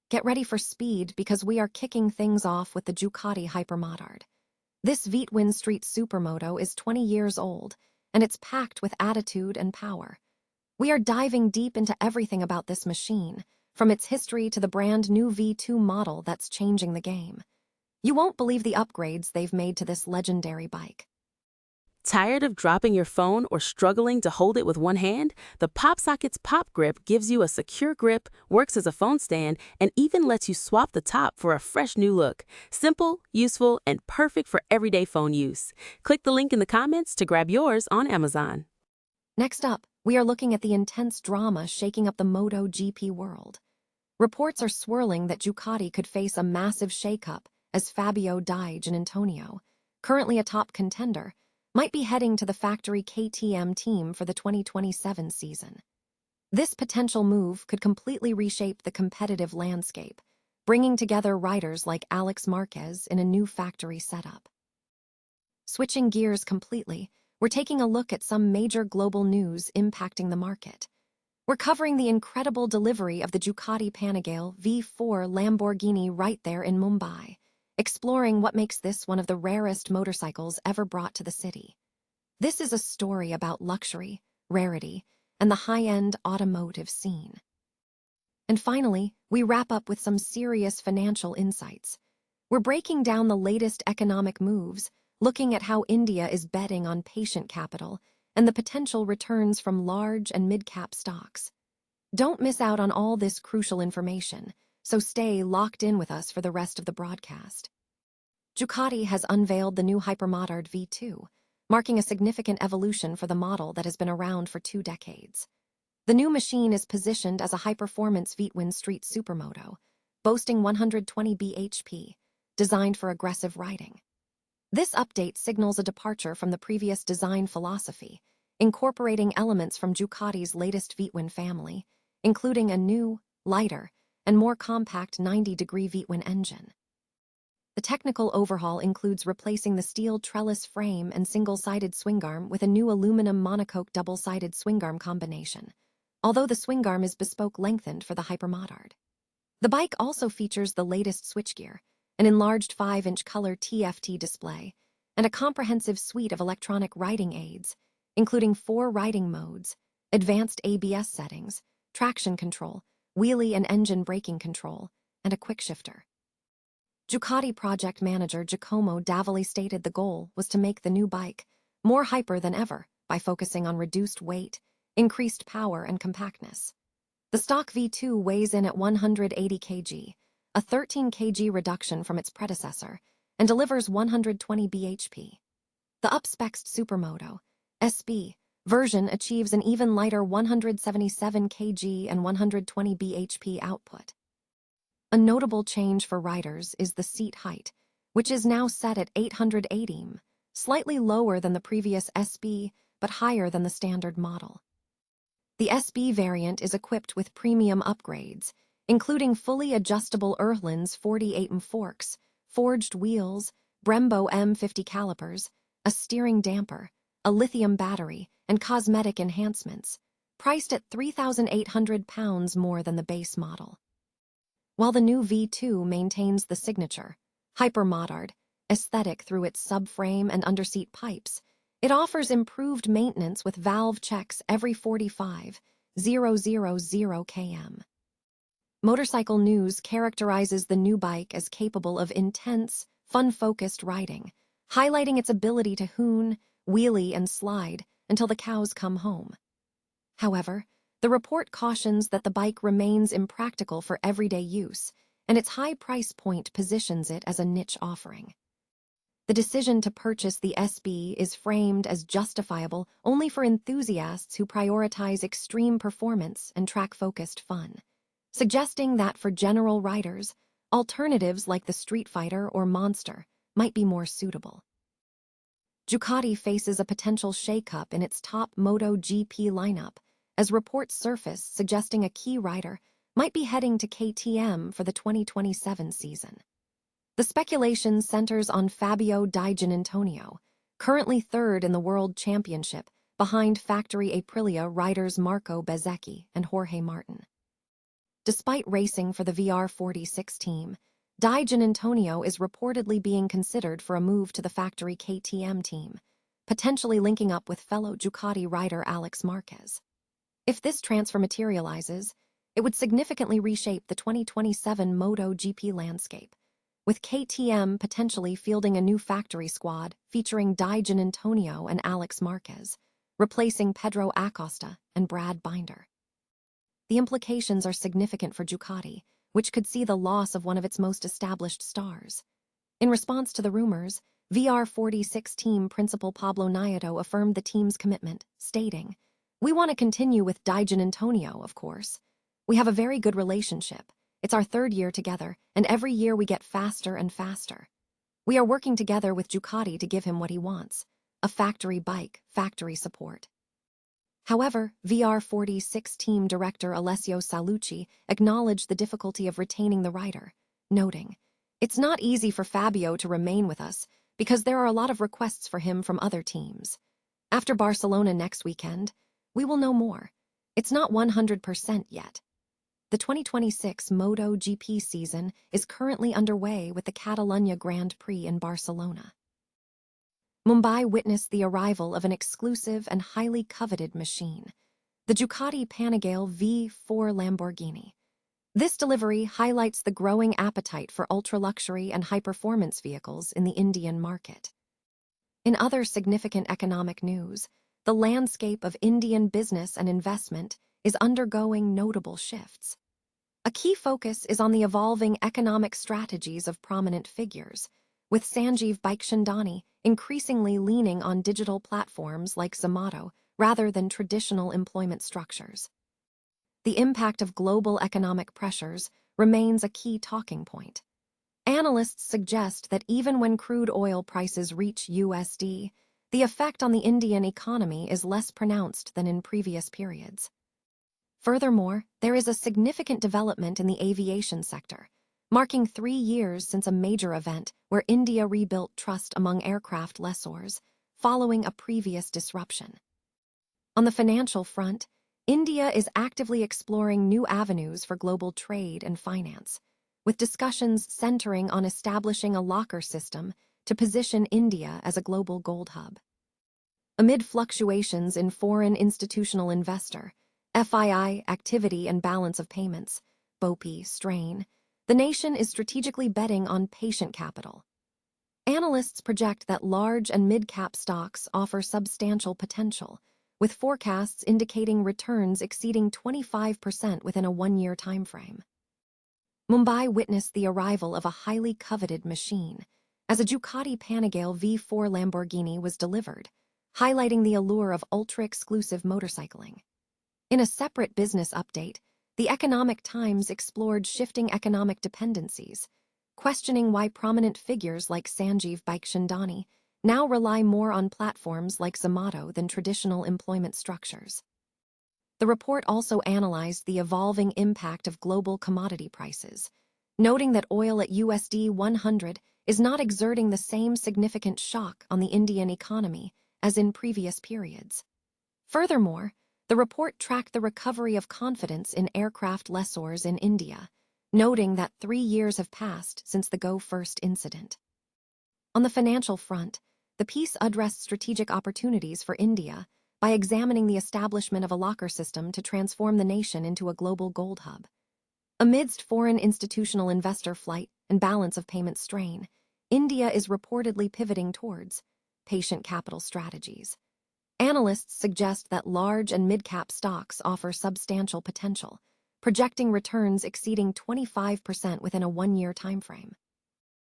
Get ready for speed because we are kicking things off with the Ducati Hypermotard. This V2 Street Supermoto is 20 years old, and it's packed with attitude and power. We are diving deep into everything about this machine, from its history to the brand new V2 model that's changing the game. You won't believe the upgrades they've made to this legendary bike. Tired of dropping your phone or struggling to hold it with one hand? The PopSocket's Pop Grip gives you a secure grip, works as a phone stand, and even lets you swap the top for a fresh new look. Simple, useful, and perfect for everyday phone use. Click the link in the comments to grab yours on Amazon. Next up, we are looking at the intense drama shaking up the MotoGP world. Reports are swirling that Ducati could face a massive shakeup as Fabio Di Giannantonio, currently a top contender, might be heading to the factory KTM team for the 2027 season. This potential move could completely reshape the competitive landscape, bringing together riders like Alex Marquez in a new factory setup. Switching gears completely, we're taking a look at some major global news impacting the market. We're covering the incredible delivery of the Ducati Panigale V4 Lamborghini right there in Mumbai, exploring what makes this one of the rarest motorcycles ever brought to the city. This is a story about luxury, rarity, and the high-end automotive scene. And finally, we wrap up with some serious financial insights. We're breaking down the latest economic moves, looking at how India is betting on patient capital and the potential returns from large and mid-cap stocks. Don't miss out on all this crucial information, so stay locked in with us for the rest of the broadcast. Ducati has unveiled the new Hypermotard V2, marking a significant evolution for the model that has been around for 2 decades. The new machine is positioned as a high-performance V2 Street Supermoto, boasting 120 bhp, designed for aggressive riding. This update signals a departure from the previous design philosophy, incorporating elements from Ducati's latest V2 family, including a new, lighter, and more compact 90-degree V2 engine. The technical overhaul includes replacing the steel trellis frame and single-sided swingarm with a new aluminum monocoque double-sided swingarm combination, although the swingarm is bespoke lengthened for the Hypermotard. The bike also features the latest switchgear, an enlarged 5-inch color TFT display, and a comprehensive suite of electronic riding aids, including 4 riding modes, advanced ABS settings, traction control, wheelie and engine braking control, and a quick shifter. Ducati project manager Giacomo Davoli stated the goal was to make the new bike more hyper than ever by focusing on reduced weight, increased power, and compactness. The stock V2 weighs in at 180 kg, a 13 kg reduction from its predecessor, and delivers 120 bhp. The up-spec'd Supermoto SB version achieves an even lighter 177 kg and 120 bhp output. A notable change for riders is the seat height, which is now set at 880 mm, slightly lower than the previous SB, but higher than the standard model. The SB variant is equipped with premium upgrades, including fully adjustable Erlins 48 mm forks, forged wheels, Brembo M50 calipers, a steering damper, a lithium battery, and cosmetic enhancements, priced at £3,800 more than the base model. While the new V2 maintains the signature, Hypermotard, aesthetic through its subframe and underseat pipes, it offers improved maintenance with valve checks every 45,000 km. Motorcycle News characterizes the new bike as capable of intense, fun-focused riding, highlighting its ability to hoon, wheelie, and slide until the cows come home. However, the report cautions that the bike remains impractical for everyday use, and its high price point positions it as a niche offering. The decision to purchase the SB is framed as justifiable only for enthusiasts who prioritize extreme performance and track-focused fun, suggesting that for general riders, alternatives like the Street Fighter or Monster might be more suitable. Ducati faces a potential shakeup in its top MotoGP lineup, as reports surface suggesting a key rider might be heading to KTM for the 2027 season. The speculation centers on Fabio Di Giannantonio, currently 3rd in the World Championship behind factory Aprilia riders Marco Bezzecchi and Jorge Martin. despite racing for the VR46 team, Daigen Antonio is reportedly being considered for a move to the factory KTM team, potentially linking up with fellow Ducati rider Alex Marquez. If this transfer materializes, it would significantly reshape the 2027 MotoGP landscape, with KTM potentially fielding a new factory squad featuring Daigen Antonio and Alex Marquez, replacing Pedro Acosta and Brad Binder. The implications are significant for Ducati, which could see the loss of one of its most established stars. In response to the rumors, VR46 team principal Pablo Nieto affirmed the team's commitment, stating, "We want to continue with Daigen Antonio, of course. We have a very good relationship. It's our third year together, and every year we get faster and faster. We are working together with Ducati to give him what he wants, a factory bike, factory support." However, VR46 team director Alessio Salucci acknowledged the difficulty of retaining the rider, noting, "It's not easy for Fabio to remain with us because there are a lot of requests for him from other teams. After Barcelona next weekend, we will know more. It's not 100% yet." The 2026 MotoGP season is currently underway with the Catalunya Grand Prix in Barcelona. Mumbai witnessed the arrival of an exclusive and highly coveted machine, the Ducati Panigale V2 Lamborghini. This delivery highlights the growing appetite for ultra-luxury and high-performance vehicles in the Indian market. In other significant economic news, the landscape of Indian business and investment is undergoing notable shifts. A key focus is on the evolving economic strategies of prominent figures, with Sanjeev Bikhchandani increasingly leaning on digital platforms like Zomato rather than traditional employment structures. The impact of global economic pressures remains a key talking point. Analysts suggest that even when crude oil prices reach USD, the effect on the Indian economy is less pronounced than in previous periods. Furthermore, there is a significant development in the aviation sector, marking 3 years since a major event where India rebuilt trust among aircraft lessors, following a previous disruption. On the financial front, India is actively exploring new avenues for global trade and finance, with discussions centering on establishing a locker system to position India as a global gold hub. Amid fluctuations in foreign institutional investor, FII activity and balance of payments, BOPI strain, the nation is strategically betting on patient capital. Analysts project that large and mid-cap stocks offer substantial potential, with forecasts indicating returns exceeding 25% within a 1-year timeframe. Mumbai witnessed the arrival of a highly coveted machine, as a Ducati Panigale V2 Lamborghini was delivered, highlighting the allure of ultra-exclusive motorcycling. In a separate business update, the Economic Times explored shifting economic dependencies, questioning why prominent figures like Sanjeev Bikhchandani now rely more on platforms like Zomato than traditional employment structures. The report also analyzed the evolving impact of global commodity prices, noting that oil at USD 100 is not exerting the same significant shock on the Indian economy as in previous periods. Furthermore, the report tracked the recovery of confidence in aircraft lessors in India, noting that 3 years have passed since the Go First incident. On the financial front, the piece addressed strategic opportunities for India by examining the establishment of a locker system to transform the nation into a global gold hub. Amidst foreign institutional investor flight and balance of payment strain, India is reportedly pivoting towards patient capital strategies. Analysts suggest that large and mid-cap stocks offer substantial potential, projecting returns exceeding 25% within a 1-year timeframe.